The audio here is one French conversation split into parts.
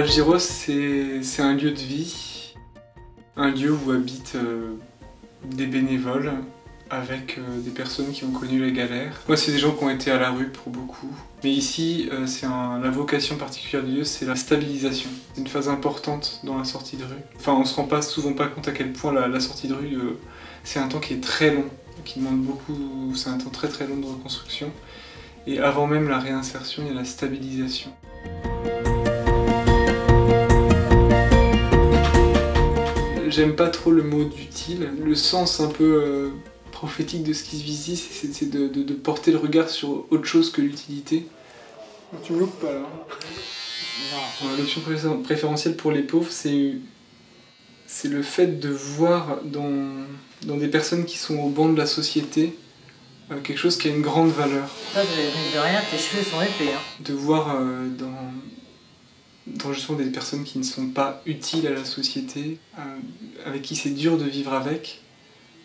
Valgiros, c'est un lieu de vie, un lieu où habitent des bénévoles avec des personnes qui ont connu la galère. Moi, c'est des gens qui ont été à la rue pour beaucoup. Mais ici, la vocation particulière du lieu, c'est la stabilisation. C'est une phase importante dans la sortie de rue. Enfin, on se rend souvent pas compte à quel point la sortie de rue, c'est un temps qui est très long, qui demande beaucoup, c'est un temps très très long de reconstruction. Et avant même la réinsertion, il y a la stabilisation. J'aime pas trop le mot d'utile. Le sens un peu prophétique de ce qui se vit ici, c'est de porter le regard sur autre chose que l'utilité. Tu me loupes pas là. L'option préférentielle pour les pauvres, c'est le fait de voir dans des personnes qui sont au banc de la société quelque chose qui a une grande valeur. Ça, de rien, tes cheveux sont épais. Hein. De voir dans justement des personnes qui ne sont pas utiles à la société, avec qui c'est dur de vivre avec,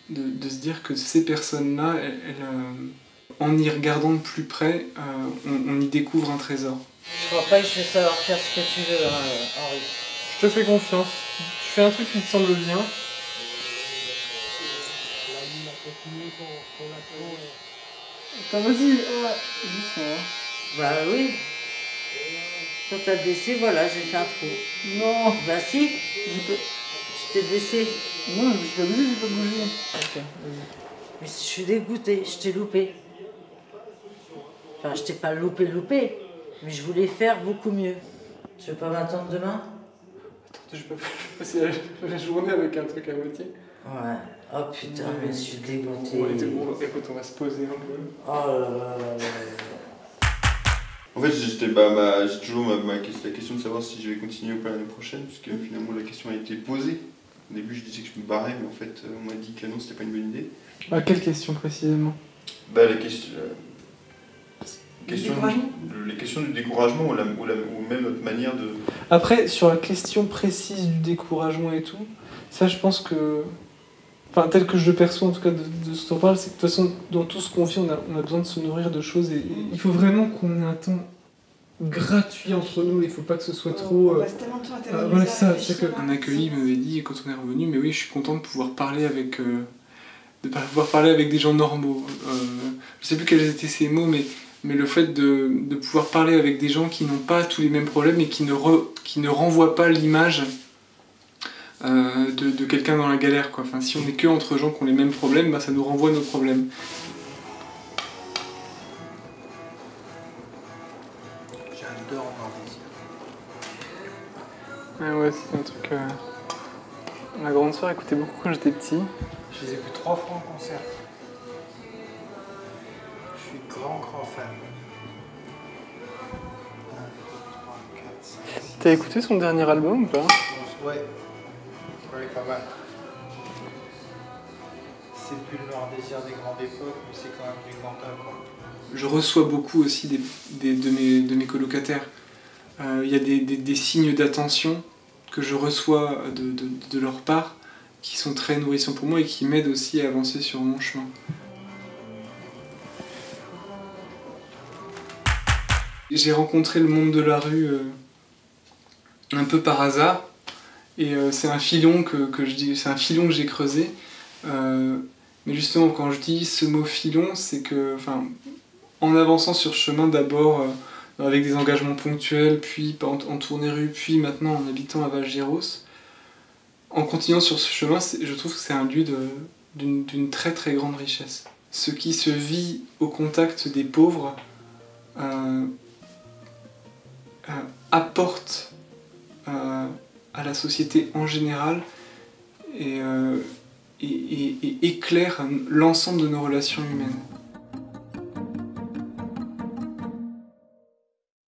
de se dire que ces personnes-là, en y regardant de plus près, on y découvre un trésor. Je crois pas que je vais savoir faire ce que tu veux, Henri. Je te fais confiance. Tu fais un truc qui te semble bien. Attends, vas-y, doucement. Bah oui. Quand t'as baissé, voilà, j'ai fait un trou. Non. Bah si, tu t'es baissé. Non, je suis pas bougé, j'ai pas bougé. Ok, mais je suis dégoûtée, je t'ai loupé. Enfin, je t'ai pas loupé, mais je voulais faire beaucoup mieux. Tu veux pas m'attendre demain? Attends, je peux passer la journée avec un truc à moitié. Ouais. Oh putain, mais je suis dégoûtée. Bon, écoute, on va se poser un peu. Oh là là là là. En fait, j'ai toujours la question de savoir si je vais continuer ou pas l'année prochaine, puisque finalement la question a été posée. Au début, je disais que je me barrais, mais en fait, on m'a dit que non, c'était pas une bonne idée. Ah, quelle question précisément? Bah, les questions du découragement ou même notre manière de... Après, sur la question précise du découragement et tout, ça je pense que... Enfin, tel que je le perçois en tout cas de ce dont on parle, c'est que de toute façon, dans tout ce qu'on vit, on a besoin de se nourrir de choses et il faut vraiment qu'on ait un temps gratuit entre nous, il faut pas que ce soit trop... On passe tellement de temps à télé. Voilà, c'est ça, c'est qu'un accueilli m'avait dit quand on est revenu, mais oui, je suis content de pouvoir parler avec... de pouvoir parler avec des gens normaux. Je sais plus quels étaient ces mots, mais le fait de pouvoir parler avec des gens qui n'ont pas tous les mêmes problèmes et qui ne renvoient pas l'image de quelqu'un dans la galère, quoi. Enfin, si on est que entre gens qui ont les mêmes problèmes, bah, ça nous renvoie nos problèmes. J'adore avoir des yeux. Ah ouais, c'est un truc... Ma grande sœur écoutait beaucoup quand j'étais petit. Je les ai vus 3 fois en concert. Je suis grand fan. 1, 2, 3, 4, 5, 6... T'as écouté son dernier album ou pas? Ouais. Ouais, pas mal. C'est plus le Noir Désir des grandes époques, mais c'est quand même du grand œuvre, quoi. Je reçois beaucoup aussi de mes colocataires. Il y a des signes d'attention que je reçois de leur part qui sont très nourrissants pour moi et qui m'aident aussi à avancer sur mon chemin. J'ai rencontré le monde de la rue un peu par hasard et c'est un filon que j'ai creusé. Mais justement, quand je dis ce mot filon, c'est que, enfin, en avançant sur ce chemin, d'abord avec des engagements ponctuels, puis en tournée rue, puis maintenant en habitant à Valgiros, en continuant sur ce chemin, je trouve que c'est un lieu d'une très très grande richesse. Ce qui se vit au contact des pauvres apporte à la société en général et éclaire l'ensemble de nos relations humaines.